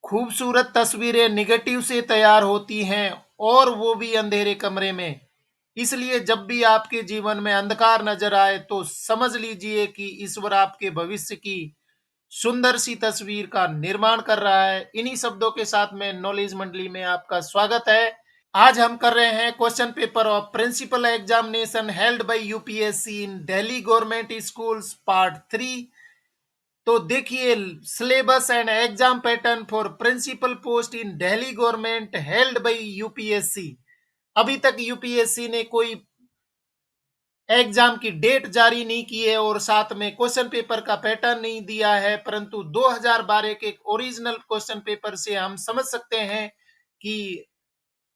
खूबसूरत तस्वीरें निगेटिव से तैयार होती हैं और वो भी अंधेरे कमरे में। इसलिए जब भी आपके जीवन में अंधकार नजर आए तो समझ लीजिए कि ईश्वर आपके भविष्य की सुंदर सी तस्वीर का निर्माण कर रहा है। इन्हीं शब्दों के साथ में नॉलेज मंडली में आपका स्वागत है। आज हम कर रहे हैं question paper of principal examination held by UPSC in Delhi government schools part 3। तो देखिए, syllabus and exam pattern for principal post in Delhi government held by UPSC. अभी तक यूपीएससी ने कोई एग्जाम की डेट जारी नहीं की है और साथ में क्वेश्चन पेपर का पैटर्न नहीं दिया है, परंतु 2012 के ओरिजिनल क्वेश्चन पेपर से हम समझ सकते हैं कि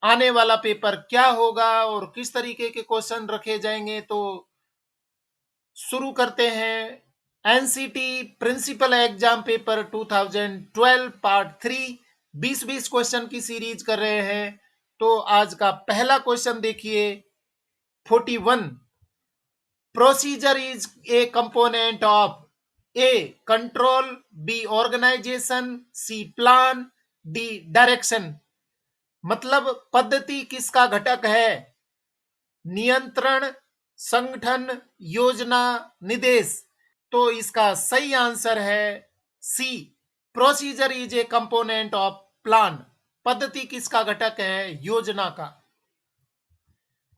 आने वाला पेपर क्या होगा और किस तरीके के क्वेश्चन रखे जाएंगे। तो शुरू करते हैं। NCT principal exam paper 2012 part 3 20-20 question की सीरीज कर रहे हैं। तो आज का पहला क्वेश्चन देखिए, 41। Procedure is a component of a control, B organisation, C plan, D direction. मतलब पद्धति किसका घटक है? नियंत्रण, संगठन, योजना, निर्देश। तो इसका सही आंसर है C, procedure is a component of plan. पद्धति किसका घटक है? योजना का।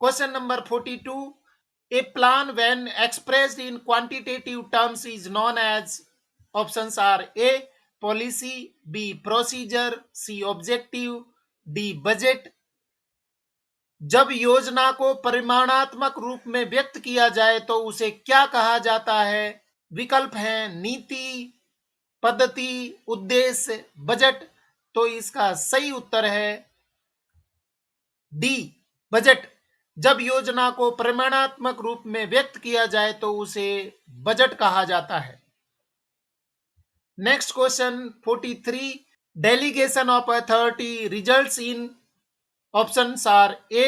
Question number 42। A plan when expressed in quantitative terms is known as, options are A policy, B procedure, C objective, D budget। जब योजना को परिमाणात्मक रूप में व्यक्त किया जाए तो उसे क्या कहा जाता है? विकल्प हैं नीति, पद्धति, उद्देश्य, बजट। तो इसका सही उत्तर है डी, बजट। जब योजना को परिमाणात्मक रूप में व्यक्त किया जाए तो उसे बजट कहा जाता है। Next question 43। Delegation of authority results in, options are A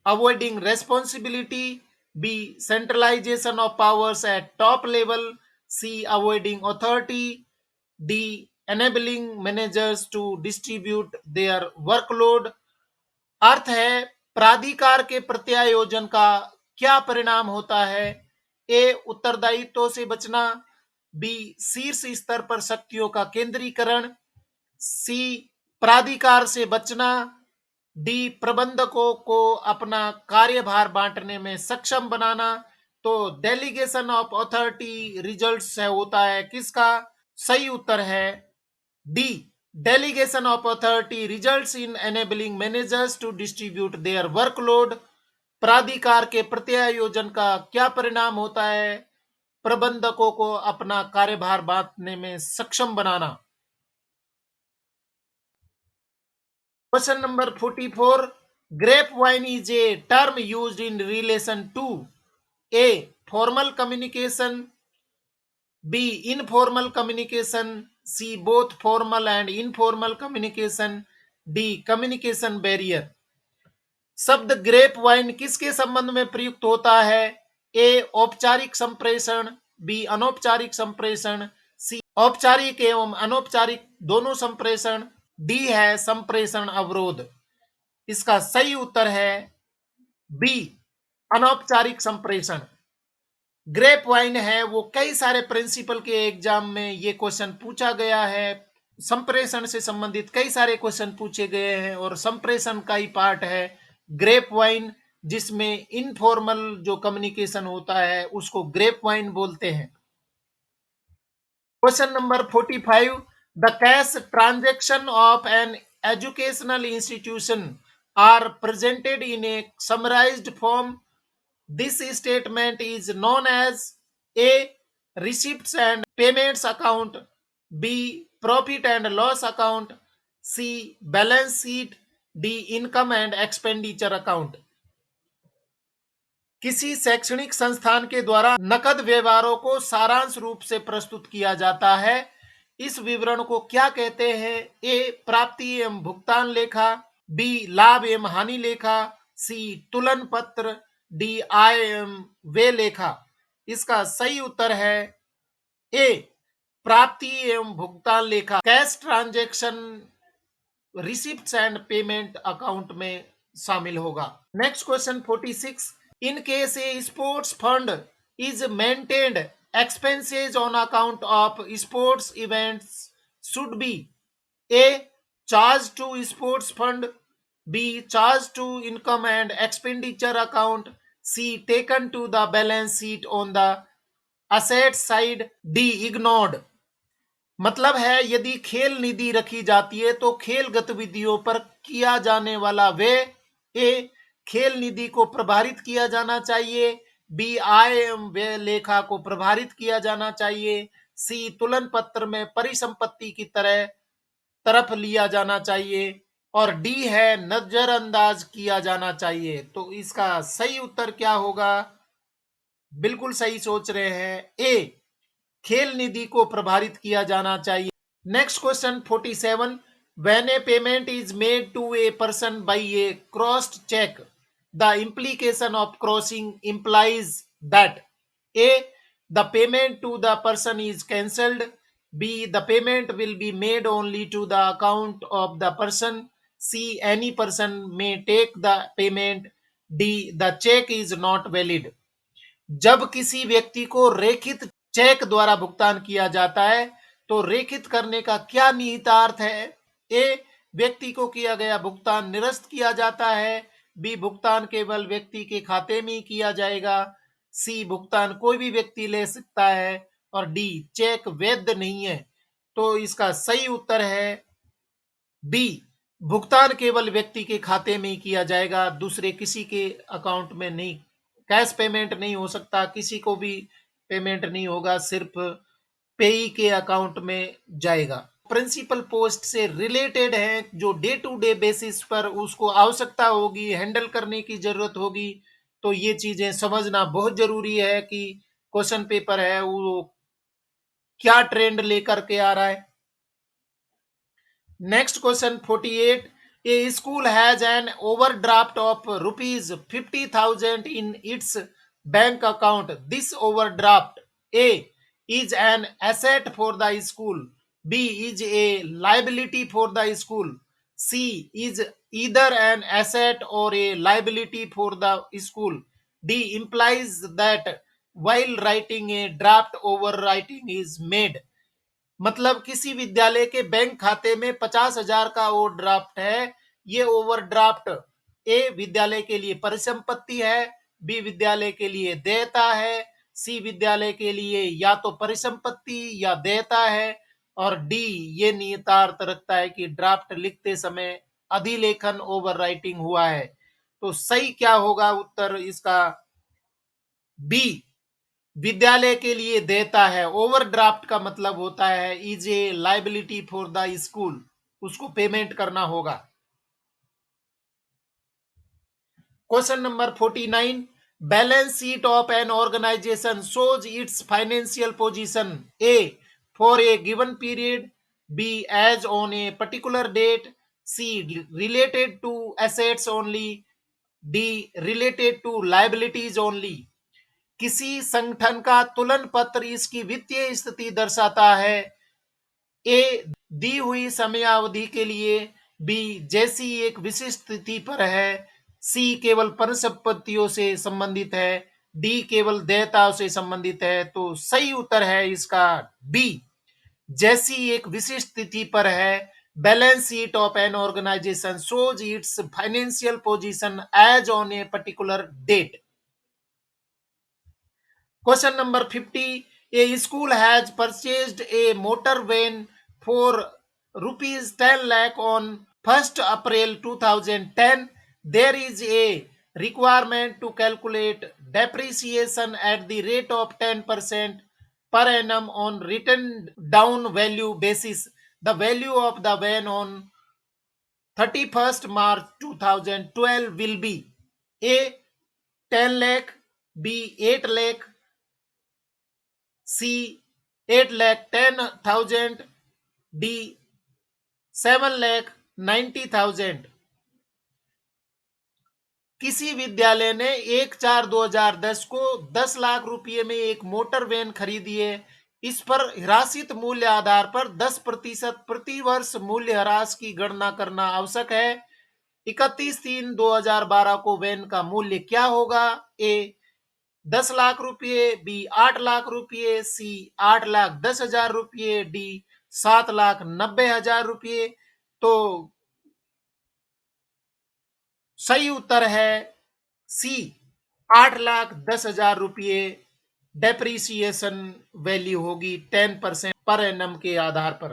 avoiding responsibility, B centralization of powers at top level, C avoiding authority, D enabling managers to distribute their workload. अर्थ है प्राधिकार के प्रत्यायोजन का क्या परिणाम होता है? ए उत्तरदायित्व से बचना, बी शीर्ष स्तर पर शक्तियों का केंद्रीकरण, सी प्राधिकार से बचना, डी प्रबंधकों को अपना कार्यभार बांटने में सक्षम बनाना। तो डेलीगेशन ऑफ अथॉरिटी रिजल्ट्स है होता है किसका? सही उत्तर है D, delegation of authority results in enabling managers to distribute their workload। प्राधिकार के प्रत्यायोजन का क्या परिणाम होता है? प्रबंधकों को अपना कार्यभार बांटने में सक्षम बनाना। Question number 44। Grapevine is a term used in relation to A formal communication, B informal communication, C both formal and informal communication, D communication barrier. शब्द ग्रेप वाइन किसके संबंध में प्रयुक्त होता है? ए औपचारिक संप्रेषण, बी अनौपचारिक संप्रेषण, सी औपचारिक एवं अनौपचारिक दोनों संप्रेषण, डी है संप्रेषण अवरोध। इसका सही उत्तर है बी अनौपचारिक संप्रेषण। ग्रेप वाइन है वो कई सारे प्रिंसिपल के एग्जाम में ये क्वेश्चन पूछा गया है। संप्रेषण से संबंधित कई सारे क्वेश्चन पूछे गए हैं और संप्रेषण का ही पार्ट है ग्रेप वाइन, जिसमें इनफॉर्मल जो कम्युनिकेशन होता है उसको ग्रेप वाइन बोलते हैं। Question number 45। The cash transaction of an educational institution are presented in a summarised form. This statement is known as A receipts and payments account, B profit and loss account, C balance sheet, D income and expenditure account। किसी शैक्षणिक संस्थान के द्वारा नकद व्यवहारों को सारांश रूप से प्रस्तुत किया जाता है। इस विवरण को क्या कहते हैं? ए प्राप्ति एवं भुगतान लेखा, बी लाभ एवं हानि लेखा, सी तुलन पत्र, डी आय एवं व्यय लेखा। इसका सही उत्तर है ए प्राप्ति एवं भुगतान लेखा। Cash transaction receipts and payment account में शामिल होगा। Next question 46, in case a sports fund is maintained, expenses on account of sports events should be A charge to sports fund, B charge to income and expenditure account, C taken to the balance sheet on the asset side, D ignored. मतलब है यदि खेल निधि रखी जाती है तो खेल गतिविधियों पर किया जाने वाला व्यय ए खेल निधि को प्रभावित किया जाना चाहिए, बी आय एवं व्यय लेखा को प्रभावित किया जाना चाहिए, सी तुलन पत्र में परिसंपत्ति की तरफ लिया जाना चाहिए और डी है नजरअंदाज किया जाना चाहिए। तो इसका सही उत्तर क्या होगा? बिल्कुल सही सोच रहे हैं, ए खेल निधि को प्रभावित किया जाना चाहिए। Next question 47, when a payment is made to a person by a crossed cheque, the implication of crossing implies that a the payment to the person is cancelled, b the payment will be made only to the account of the person, c any person may take the payment, d the check is not valid। जब किसी व्यक्ति को रेखित check द्वारा भुगतान किया जाता है तो रेखित करने का क्या निहितार्थ है? ए व्यक्ति को किया गया भुगतान निरस्त किया जाता है, बी भुगतान केवल व्यक्ति के खाते में ही किया जाएगा, सी भुगतान कोई भी व्यक्ति ले सकता है और डी चेक वैध नहीं है। तो इसका सही उत्तर है बी भुगतान केवल व्यक्ति के खाते में ही किया जाएगा, दूसरे किसी के अकाउंट में नहीं। कैश पेमेंट नहीं हो सकता, किसी को भी पेमेंट नहीं होगा, सिर्फ पेई के अकाउंट में जाएगा। प्रिंसिपल पोस्ट से रिलेटेड है, जो डे टू डे बेसिस पर उसको आवश्यकता होगी, हैंडल करने की जरूरत होगी, तो ये चीजें समझना बहुत जरूरी है कि क्वेश्चन पेपर है वो क्या ट्रेंड लेकर के आ रहा है। Next question 48. A school has an overdraft of rupees 50,000 in its bank account. This overdraft A is an asset for the school. B is a liability for the school. C is either an asset or a liability for the school. D implies that while writing a draft overwriting is made। मतलब किसी विद्यालय के bank खाते में 50,000 का overdraft है। ये overdraft ए विद्यालय के लिए परिसंपत्ति है, बी विद्यालय के लिए देयता है, सी विद्यालय के लिए या तो परिसंपत्ति या देयता है और डी ये निहितार्थ रखता है कि ड्राफ्ट लिखते समय अधिलेखन ओवरराइटिंग हुआ है। तो सही क्या होगा उत्तर इसका? बी विद्यालय के लिए देता है। ओवरड्राफ्ट का मतलब होता है is a liability for the school, उसको पेमेंट करना होगा। Question number 49, balance sheet of an organisation shows its financial position A for a given period, B as on a particular date, C related to assets only, D related to liabilities only. किसी संगठन का तुलन पत्र इसकी वित्तीय स्थिति दर्शाता है, ए दी हुई समयावधि के लिए, बी जैसी एक विशिष्ट तिथि पर है, सी केवल परिसंपत्तियों से संबंधित है, डी केवल देयताओं से संबंधित है। तो सही उत्तर है इसका बी जैसी एक विशिष्ट तिथि पर है। Balance sheet of an organisation shows its financial position as on a particular date. Question number 50. A school has purchased a motor van for rupees 10 lakh on 1st April 2010. There is a requirement to calculate depreciation at the rate of 10% per annum on written down value basis. The value of the van on 31st March 2012 will be A 10 lakh, B 8 lakh, C 8,10,000, D 7,90,000। किसी विद्यालय ने 1/4/2010 को 10 लाख रुपये में एक motor van खरीदी है। इस पर ह्रासित मूल्य आधार पर 10% प्रति वर्ष मूल्य ह्रास की गणना करना आवश्यक है। 31/3/2012 को वैन का मूल्य क्या होगा? ए 10 लाख रुपये, बी 8 लाख रुपये, सी 8 लाख 10 हजार रुपये, डी 7 लाख 90 हजार रुपये। तो सही उत्तर है सी 8 लाख 10 हजार रुपये डेप्रीसिएशन वैल्यू होगी 10% पर एनम के आधार पर।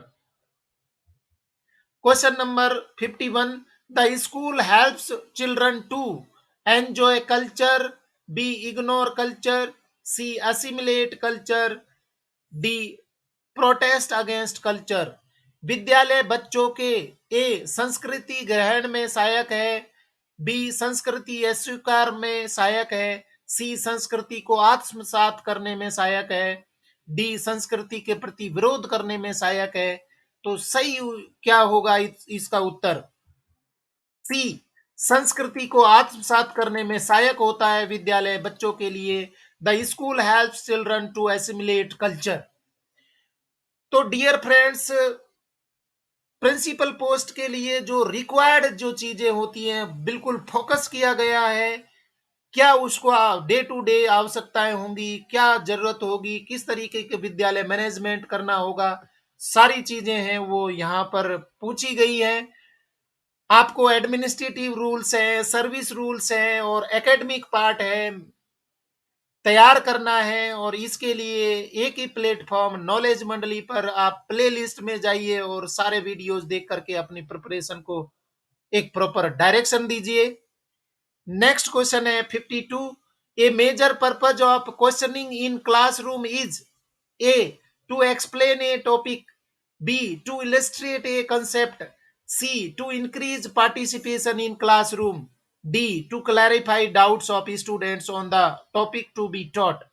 Question number 51, the school helps children to enjoy culture, B ignore culture, C assimilate culture, D protest against culture. विद्यालय बच्चों के ए संस्कृति ग्रहण में सहायक है, बी संस्कृति अस्वीकार में सहायक है, सी संस्कृति को आत्मसात करने में सहायक है, डी संस्कृति के प्रति विरोध करने में सहायक है। तो सही क्या होगा इसका उत्तर? सी संस्कृति को आत्मसात करने में सहायक होता है विद्यालय बच्चों के लिए। The school helps children to assimilate culture. तो डियर फ्रेंड्स, प्रिंसिपल पोस्ट के लिए जो रिक्वायर्ड जो चीजें होती हैं बिल्कुल फोकस किया गया है। क्या उसको डे टू डे आवश्यकताएं होंगी, क्या जरूरत होगी, किस तरीके के विद्यालय मैनेजमेंट करना होगा, सारी चीजें हैं वो यहाँ पर पूछी गई हैं। आपको एडमिनिस्ट्रेटिव रूल्स हैं, सर्विस रूल्स हैं और एकेडमिक पार्ट है तैयार करना है। और इसके लिए एक ही प्लेटफॉर्म नॉलेज मंडली पर आप प्ले लिस्ट में जाइए और सारे वीडियोस देख करके अपनी प्रिपरेशन को एक प्रॉपर डायरेक्शन दीजिए। नेक्स्ट क्वेश्चन है 52, a major purpose of questioning in classroom is A to explain a topic, B to illustrate a concept, C to increase participation in classroom, D to clarify doubts of students on the topic to be taught.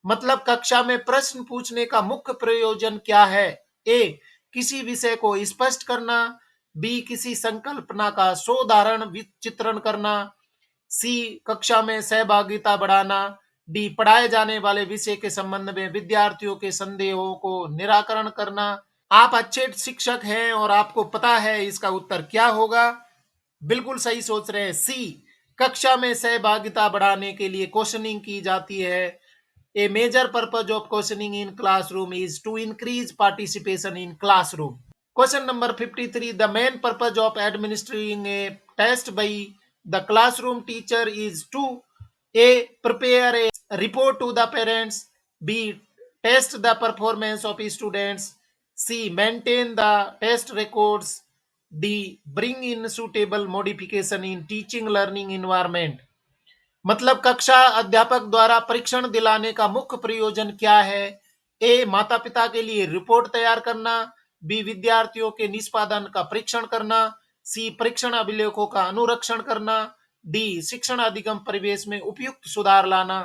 मतलब कक्षा में प्रश्न पूछने का मुख्य प्रयोजन क्या है? ए किसी विषय को स्पष्ट करना, बी किसी संकल्पना का सोदाहरण चित्रण करना, सी कक्षा में सहभागिता बढ़ाना, डी पढ़ाए जाने वाले विषय के संबंध में विद्यार्थियों के संदेहों को निराकरण करना। आप अच्छे शिक्षक हैं और आपको पता है इसका उत्तर क्या होगा। बिल्कुल सही सोच रहे हैं, सी कक्षा में सहभागिता बढ़ाने के लिए क्वेश्चनिंग की जाती है। A major purpose of questioning in classroom is to increase participation in classroom. Question number 53, the main purpose of administering a test by the classroom teacher is to A. Prepare a report to the parents, B. Test the performance of students, C. Maintain the test records, D. Bring in suitable modification in teaching learning environment। मतलब कक्षा अध्यापक द्वारा परीक्षण दिलाने का मुख्य प्रयोजन क्या है? ए माता पिता के लिए रिपोर्ट तैयार करना, बी विद्यार्थियों के निष्पादन का परीक्षण करना, सी परीक्षण अभिलेखों का अनुरक्षण करना, डी शिक्षण अधिगम परिवेश में उपयुक्त सुधार लाना।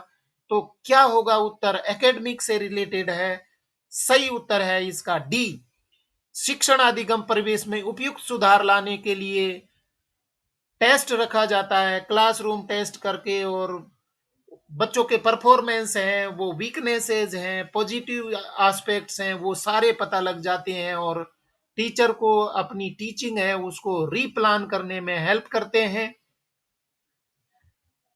तो क्या होगा उत्तर? एकेडमिक से रिलेटेड है। सही उत्तर है इसका डी, शिक्षण अधिगम परिवेश में उपयुक्त सुधार लाने के लिए टेस्ट रखा जाता है, क्लासरूम टेस्ट करके। और बच्चों के परफॉर्मेंस हैं, वो वीकनेसेस हैं, पॉजिटिव एस्पेक्ट्स हैं, वो सारे पता लग जाते हैं और टीचर को अपनी टीचिंग है उसको रीप्लान करने में हेल्प करते हैं।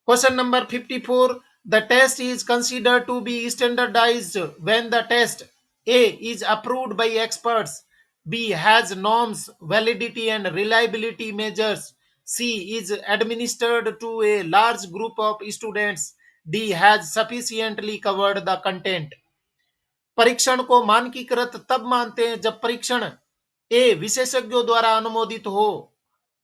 Question number 54, the test is considered to be standardised when the test A is approved by experts, B has norms, validity and reliability measures, C is administered to a large group of students, D has sufficiently covered the content. परीक्षण को मानकीकृत तब मानते हैं जब परीक्षण ए विशेषज्ञों द्वारा अनुमोदित हो,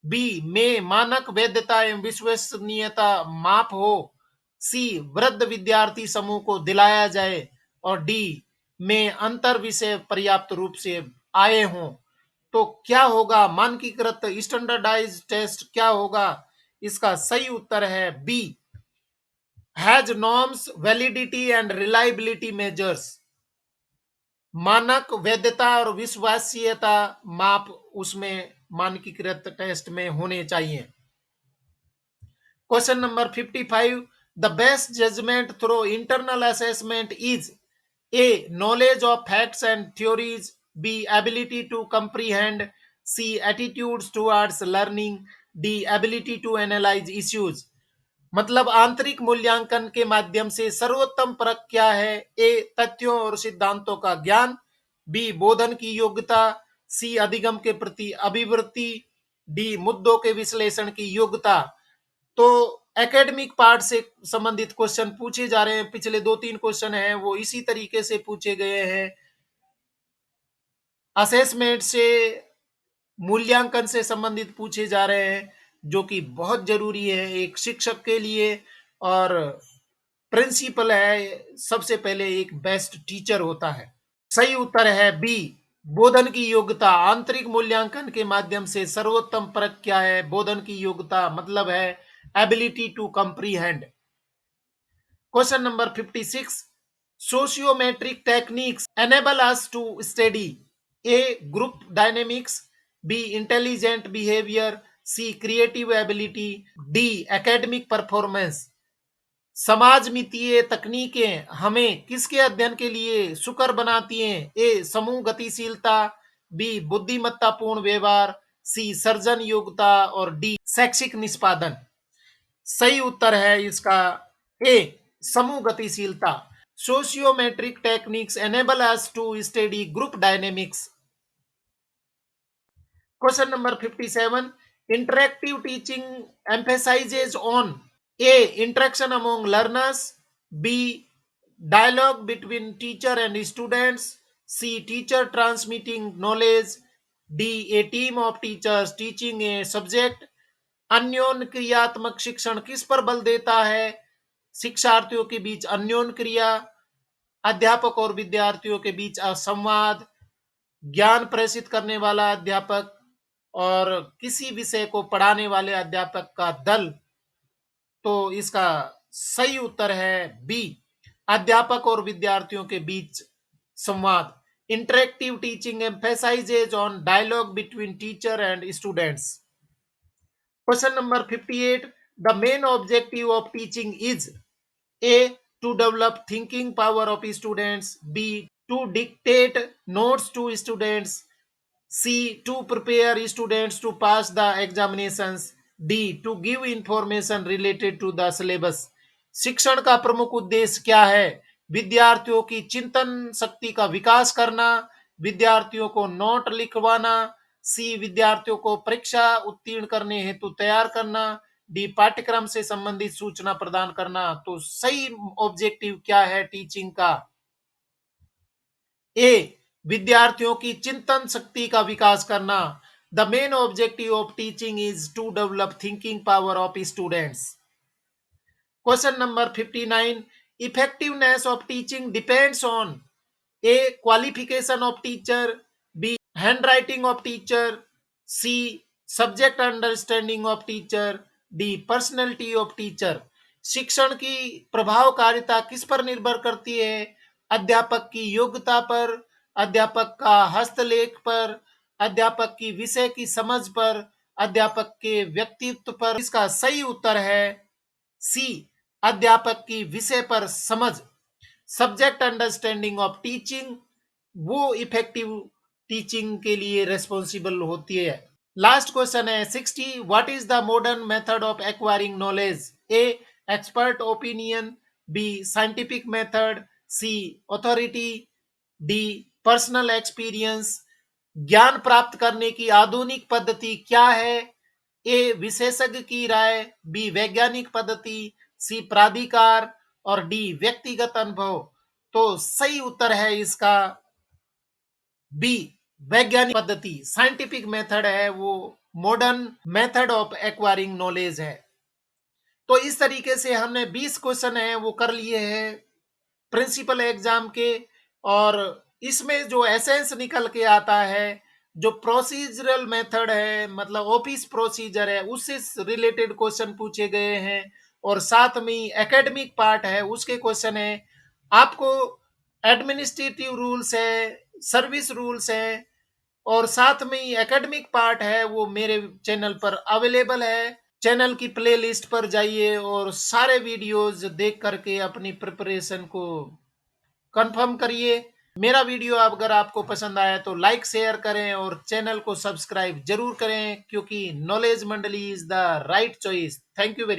बी में मानक वैधता एवं विश्वसनीयता माप हो, सी वृद्ध विद्यार्थी समूह को दिलाया जाए और डी में अंतर विषय पर्याप्त रूप से आए हों। तो क्या होगा? मानकीकृत स्टैंडर्डाइज टेस्ट क्या होगा? इसका सही उत्तर है B, has norms, validity and reliability measures. मानक वैधता और विश्वसनीयता माप उसमें मानकीकृत टेस्ट में होने चाहिए। Question number 55, the best judgement through internal assessment is A. Knowledge of facts and theories. B. Ability to comprehend. C. Attitudes towards learning. D. Ability to analyze issues. मतलब आंतरिक मूल्यांकन के माध्यम से सर्वोत्तम परख क्या है? ए. तथ्यों और सिद्धांतों का ज्ञान. बी. बोधन की योग्यता. सी. अधिगम के प्रति अभिवृत्ति. डी. मुद्दों के विश्लेषण की योग्यता. तो एकेडमिक पार्ट से संबंधित क्वेश्चन पूछे जा रहे हैं. पिछले 2-3 क्वेश्चन हैं वो इसी तरीके से पूछे गए हैं. असेसमेंट से, मूल्यांकन से संबंधित पूछे जा रहे हैं, जो कि बहुत जरूरी है एक शिक्षक के लिए. और प्रिंसिपल है, सबसे पहले एक बेस्ट टीचर होता है. सही उत्तर है बी. बोधन की योग्यता. आंतरिक मूल्यांकन के माध्यम से सर्वोत्तम परख क्या है? बोधन की योग्यता मतलब है ability to comprehend. Question number 56. Sociometric techniques enable us to study A. Group dynamics. B. Intelligent behavior. C. Creative ability. D. Academic performance. समाजमितीय तकनीकें हमें किसके अध्ययन के लिए सुकर बनाती हैं? ए. समूह गतिशीलता. बी. बुद्धिमत्तापूर्ण व्यवहार. सी. सर्जन योग्यता. और डी. शैक्षिक निष्पादन. सही उत्तर है इसका ए. समूह गतिशीलता. Sociometric techniques enable us to study group dynamics. Question number 57. Interactive teaching emphasizes on A. Interaction among learners. B. Dialogue between teacher and students. C. Teacher transmitting knowledge. D. A team of teachers teaching a subject. अन्योन क्रियात्मक शिक्षण किस पर बल देता है? शिक्षार्थियों के बीच अन्योन क्रिया, अध्यापक और विद्यार्थियों के बीच संवाद, ज्ञान प्रेषित करने वाला अध्यापक और किसी विषय को पढ़ाने वाले अध्यापक का दल. तो इसका सही उत्तर है बी. अध्यापक और विद्यार्थियों के बीच संवाद. Interactive teaching emphasises on dialogue between teacher and students. Question number 58. The main objective of teaching is A. To develop thinking power of students. B. To dictate notes to students. C. To prepare students to pass the examinations. D. To give information related to the syllabus. शिक्षण का प्रमुख उद्देश्य क्या है? विद्यार्थियों की चिंतन शक्ति का विकास करना. विद्यार्थियों को नोट लिखवाना. सी. विद्यार्थियों को परीक्षा उत्तीर्ण करने हेतु तैयार करना. डी. पाठ्यक्रम से संबंधित सूचना प्रदान करना. तो सही ऑब्जेक्टिव क्या है टीचिंग का? ए. विद्यार्थियों की चिंतन शक्ति का विकास करना. The main objective of teaching is to develop thinking power of students. Question number 59. Effectiveness of teaching depends on A. Qualification of teacher. B. Handwriting of teacher. C. Subject understanding of teacher. D. Personality of teacher. शिक्षण की प्रभावकारिता किस पर निर्भर करती है? अध्यापक की योग्यता पर, अध्यापक का हस्तलेख पर, अध्यापक की विषय की समझ पर, अध्यापक के व्यक्तित्व पर. इसका सही उत्तर है सी. अध्यापक की विषय पर समझ. सब्जेक्ट अंडरस्टैंडिंग ऑफ टीचिंग वो इफेक्टिव टीचिंग के लिए रेस्पॉन्सिबल होती है. लास्ट क्वेश्चन है 60. What is the modern method of acquiring knowledge? A. Expert opinion. B. Scientific method. C. Authority. D. Personal experience. ज्ञान प्राप्त करने की आधुनिक पद्धति क्या है? ए. विशेषज्ञ की राय. बी. वैज्ञानिक पद्धति. सी. प्राधिकार. और डी. व्यक्तिगत अनुभव. तो सही उत्तर है इसका बी. वैज्ञानिक पद्धति. साइंटिफिक मेथड है वो modern method of acquiring knowledge है. तो इस तरीके से हमने 20 क्वेश्चन है वो कर लिए हैं प्रिंसिपल एग्जाम के. और इसमें जो एसेंस निकल के आता है, जो प्रोसीजरल मेथड है मतलब ऑफिस प्रोसीजर है, उससे रिलेटेड क्वेश्चन पूछे गए हैं. और साथ में एकेडमिक पार्ट है उसके क्वेश्चन है. आपको एडमिनिस्ट्रेटिव रूल्स है, सर्विस रूल्स है, और साथ में ही एकेडमिक पार्ट है वो मेरे चैनल पर अवेलेबल है. चैनल की प्लेलिस्ट पर जाइए और सारे वीडियोस देख करके अपनी प्रिपरेशन को कंफर्म करिए। मेरा वीडियो अगर आपको पसंद आया तो लाइक शेयर करें और चैनल को सब्सक्राइब जरूर करें, क्योंकि नॉलेज मंडली is the right choice. Thank you very